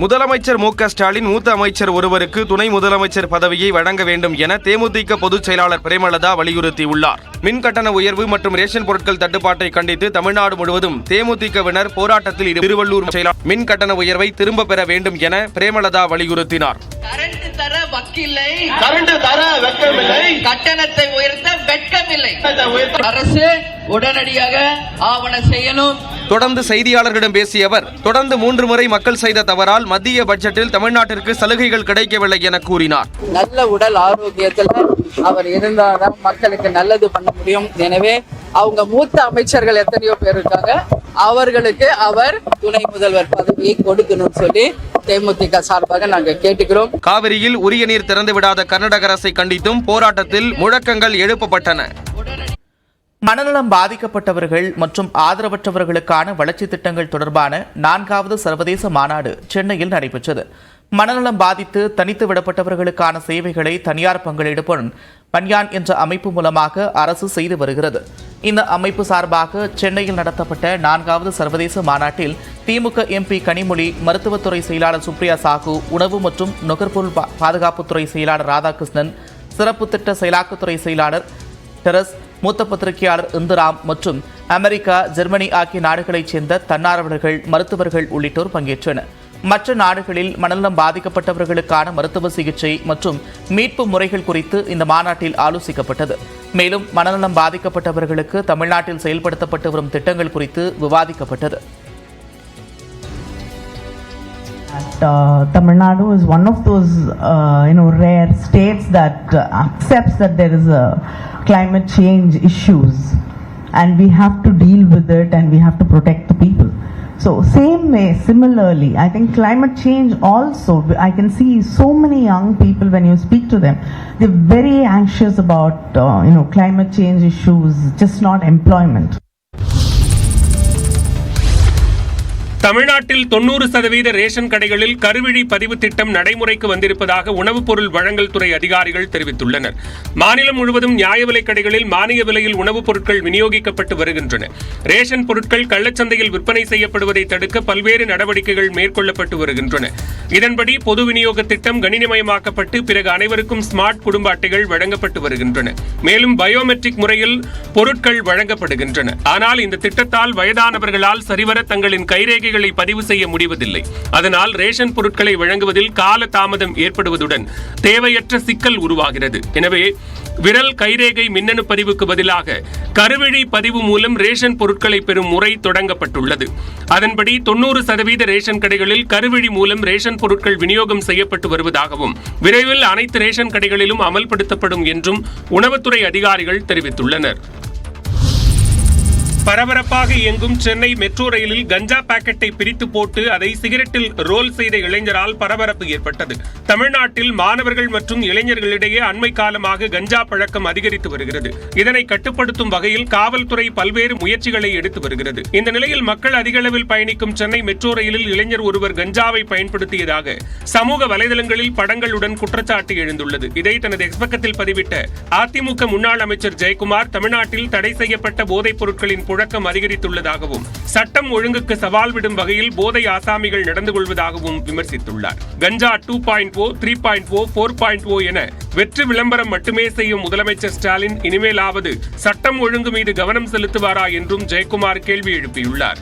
முதலமைச்சர் மு.க.ஸ்டாலின் மூத்த அமைச்சர் ஒருவருக்கு துணை முதலமைச்சர் பதவியை வழங்க வேண்டும் என தேமுதிக பொதுச் செயலாளர் பிரேமலதா வலியுறுத்தியுள்ளார். மின் கட்டண உயர்வு மற்றும் ரேஷன் பொருட்கள் தட்டுப்பாட்டை கண்டித்து தமிழ்நாடு முழுவதும் தேமுதிகவினர் போராட்டத்தில் ஈடுபட்டனர். திருவள்ளூர் செயலாளர் மின் கட்டண உயர்வை திரும்ப பெற வேண்டும் என பிரேமலதா வலியுறுத்தினார். கட்டணத்தை உயர்த்த வெட்கமில்லை. அரசு உடனடியாக ஆவண செய்யணும். தொடர்ந்து செய்தியாளர்களிடம் பேசிய அவர், தொடர்ந்து 3 முறை மக்கள் செய்த தவறால் மத்திய பட்ஜெட்டில் தமிழ்நாட்டிற்கு சலுகைகள் கிடைக்கவில்லை என கூறினார். நல்ல உடல் ஆரோக்கியத்தில் அவர் இருந்தால்தான் மக்களுக்கு நல்லது பண்ண முடியும். எனவே அவங்க மூத்த அமைச்சர்கள் எத்தனையோ பேர் இருக்காங்க, அவர்களுக்கு அவர் துணை முதல்வர் பதவியை கொடுக்கணும்னு சொல்லி தேமுதிக சார்பாக நாங்கள் கேட்டுக்கிறோம். காவிரியில் உரிய நீர் திறந்து விடாத கர்நாடக அரசை கண்டித்தும் போராட்டத்தில் முழக்கங்கள் எழுப்பப்பட்டன. மனநலம் பாதிக்கப்பட்டவர்கள் மற்றும் ஆதரவற்றவர்களுக்கான வளர்ச்சி திட்டங்கள் தொடர்பான 4வது சர்வதேச மாநாடு சென்னையில் நடைபெற்றது. மனநலம் பாதித்து தனித்து விடப்பட்டவர்களுக்கான சேவைகளை தனியார் பங்களிப்புடன் பன்யான் என்ற அமைப்பு மூலமாக அரசு செய்து வருகிறது. இந்த அமைப்பு சார்பாக சென்னையில் நடத்தப்பட்ட 4வது சர்வதேச மாநாட்டில் திமுக எம்பி கனிமொழி, மருத்துவத்துறை செயலாளர் சுப்ரியா சாகு, உணவு மற்றும் நுகர்பொருள் பாதுகாப்புத்துறை செயலாளர் ராதாகிருஷ்ணன், சிறப்பு திட்ட செயலாக்கத்துறை செயலாளர் டெரஸ், மூத்த பத்திரிகையாளர் இந்துராம் மற்றும் அமெரிக்கா, ஜெர்மனி ஆகிய நாடுகளைச் சேர்ந்த தன்னார்வலர்கள், மருத்துவர்கள் உள்ளிட்டோர் பங்கேற்றனர். மற்ற நாடுகளில் மனநலம் பாதிக்கப்பட்டவர்களுக்கான மருத்துவ சிகிச்சை மற்றும் மீட்பு முறைகள் குறித்து இந்த மாநாட்டில் ஆலோசிக்கப்பட்டது. மேலும் மனநலம் பாதிக்கப்பட்டவர்களுக்கு தமிழ்நாட்டில் செயல்படுத்தப்பட்டு வரும் திட்டங்கள் குறித்து விவாதிக்கப்பட்டது. Tamil Nadu is one of those rare states that accepts that there is a climate change issues and we have to deal with it and we have to protect the people. So same way, similarly, I think climate change also, I can see so many young people when you speak to them, they're very anxious about climate change issues, just not employment. தமிழ்நாட்டில் 90% ration கடைகளில் கருவிழி பதிவு திட்டம் நடைமுறைக்கு வந்திருப்பதாக உணவுப் பொருள் வழங்கல் துறை அதிகாரிகள் தெரிவித்துள்ளனர். மாநிலம் முழுவதும் நியாய விலைக் கடைகளில் மானிய விலையில் உணவுப் பொருட்கள் விநியோகிக்கப்பட்டு வருகின்றன. ரேஷன் பொருட்கள் கள்ளச்சந்தையில் விற்பனை செய்யப்படுவதை தடுக்க பல்வேறு நடவடிக்கைகள் மேற்கொள்ளப்பட்டு வருகின்றன. இதன்படி பொது விநியோக திட்டம் கணினிமயமாக்கப்பட்டு பிறகு அனைவருக்கும் ஸ்மார்ட் குடும்ப அட்டைகள் வழங்கப்பட்டு வருகின்றன. மேலும் பயோமெட்ரிக் முறையில் பொருட்கள் வழங்கப்படுகின்றன. ஆனால் இந்த திட்டத்தால் வயதானவர்களால் சரிவர தங்களின் கைரேகை பதிவு செய்ய முடிவதில்லை. அதனால் ரேஷன் பொருட்களை வழங்குவதில் கால தாமதம் ஏற்படுவதுடன் தேவையற்ற சிக்கல் உருவாகிறது. எனவே விரல் கைரேகை மின்னணு பதிவுக்கு பதிலாக கருவிழி பதிவு மூலம் ரேஷன் பொருட்களை பெறும் முறை தொடங்கப்பட்டுள்ளது. அதன்படி 90% ரேஷன் கடைகளில் கருவிழி மூலம் ரேஷன் பொருட்கள் விநியோகம் செய்யப்பட்டு வருவதாகவும் விரைவில் அனைத்து ரேஷன் கடைகளிலும் அமல்படுத்தப்படும் என்றும் உணவுத்துறை அதிகாரிகள் தெரிவித்துள்ளனர். பரபரப்பாக இயங்கும் சென்னை மெட்ரோ ரயிலில் கஞ்சா பாக்கெட்டை பிரித்து போட்டு அதை சிகரெட்டில் ரோல் செய்த இளைஞரால் பரபரப்பு ஏற்பட்டது. தமிழ்நாட்டில் மாணவர்கள் மற்றும் இளைஞர்களிடையே அண்மை காலமாக கஞ்சா பழக்கம் அதிகரித்து வருகிறது. இதனை கட்டுப்படுத்தும் வகையில் காவல்துறை பல்வேறு முயற்சிகளை எடுத்து வருகிறது. இந்த நிலையில் மக்கள் அதிக அளவில் பயணிக்கும் சென்னை மெட்ரோ ரயிலில் இளைஞர் ஒருவர் கஞ்சாவை பயன்படுத்தியதாக சமூக வலைதளங்களில் படங்களுடன் குற்றச்சாட்டு எழுந்துள்ளது. இதை தனது எக்ஸ் பக்கத்தில் பதிவிட்ட அதிமுக முன்னாள் அமைச்சர் ஜெயக்குமார், தமிழ்நாட்டில் தடை செய்யப்பட்ட போதைப் பொருட்களின் புழக்கம் அதிகரித்துள்ளதாகவும் சட்டம் ஒழுங்குக்கு சவால் விடும் வகையில் போதை ஆசாமிகள் நடந்து கொள்வதாகவும் விமர்சித்துள்ளார். கஞ்சா 2.0, 3.0, 4.0 என வெற்று விளம்பரம் மட்டுமே செய்யும் முதலமைச்சர் ஸ்டாலின் இனிமேலாவது சட்டம் ஒழுங்கு மீது கவனம் செலுத்துவாரா என்றும் ஜெயக்குமார் கேள்வி எழுப்பியுள்ளார்.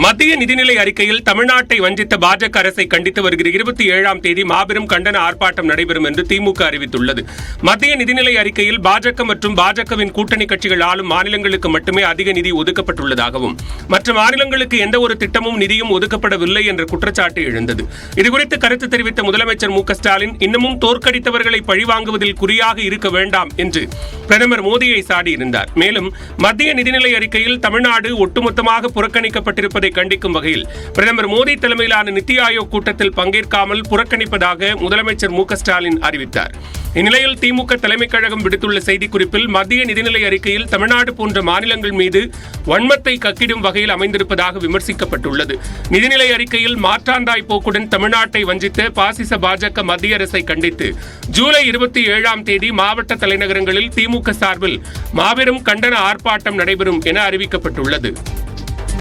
மத்திய நிதிநிலை அறிக்கையில் தமிழ்நாட்டை வஞ்சித்த பாஜக அரசை கண்டித்து வருகிற 27ஆம் தேதி மாபெரும் கண்டன ஆர்ப்பாட்டம் நடைபெறும் என்று திமுக அறிவித்துள்ளது. மத்திய நிதிநிலை அறிக்கையில் பாஜக மற்றும் பாஜகவின் கூட்டணி கட்சிகள் ஆளும் மாநிலங்களுக்கு மட்டுமே அதிக நிதி ஒதுக்கப்பட்டுள்ளதாகவும் மற்ற மாநிலங்களுக்கு எந்த ஒரு திட்டமும் நிதியும் ஒதுக்கப்படவில்லை என்ற குற்றச்சாட்டு எழுந்தது. இதுகுறித்து கருத்து தெரிவித்த முதலமைச்சர் மு.க.ஸ்டாலின், இன்னமும் தோற்கடித்தவர்களை பழிவாங்குவதில் குறியாக இருக்க வேண்டாம் என்று பிரதமர் மோடியை சாடியிருந்தார். மேலும் மத்திய நிதிநிலை அறிக்கையில் தமிழ்நாடு ஒட்டுமொத்தமாக புறக்கணிக்கப்பட்டிருப்ப கண்டிக்கும் வகையில் பிரதமர் மோடி தலைமையிலான நித்தி ஆயோக் கூட்டத்தில் பங்கேற்காமல் புறக்கணிப்பதாக முதலமைச்சர் மு.க.ஸ்டாலின் அறிவித்தார். இந்நிலையில் திமுக தலைமைக் கழகம் விடுத்துள்ள செய்திக்குறிப்பில் மத்திய நிதிநிலை அறிக்கையில் தமிழ்நாடு போன்ற மாநிலங்கள் மீது வன்மத்தை கக்கிடும் வகையில் அமைந்திருப்பதாக விமர்சிக்கப்பட்டுள்ளது. நிதிநிலை அறிக்கையில் மாற்றாந்தாய் போக்குடன் தமிழ்நாட்டை வஞ்சித்த பாசிச பாஜக மத்திய அரசை கண்டித்து ஜூலை 27ஆம் தேதி மாவட்ட தலைநகரங்களில் திமுக சார்பில் மாபெரும் கண்டன ஆர்ப்பாட்டம் நடைபெறும் என அறிவிக்கப்பட்டுள்ளது.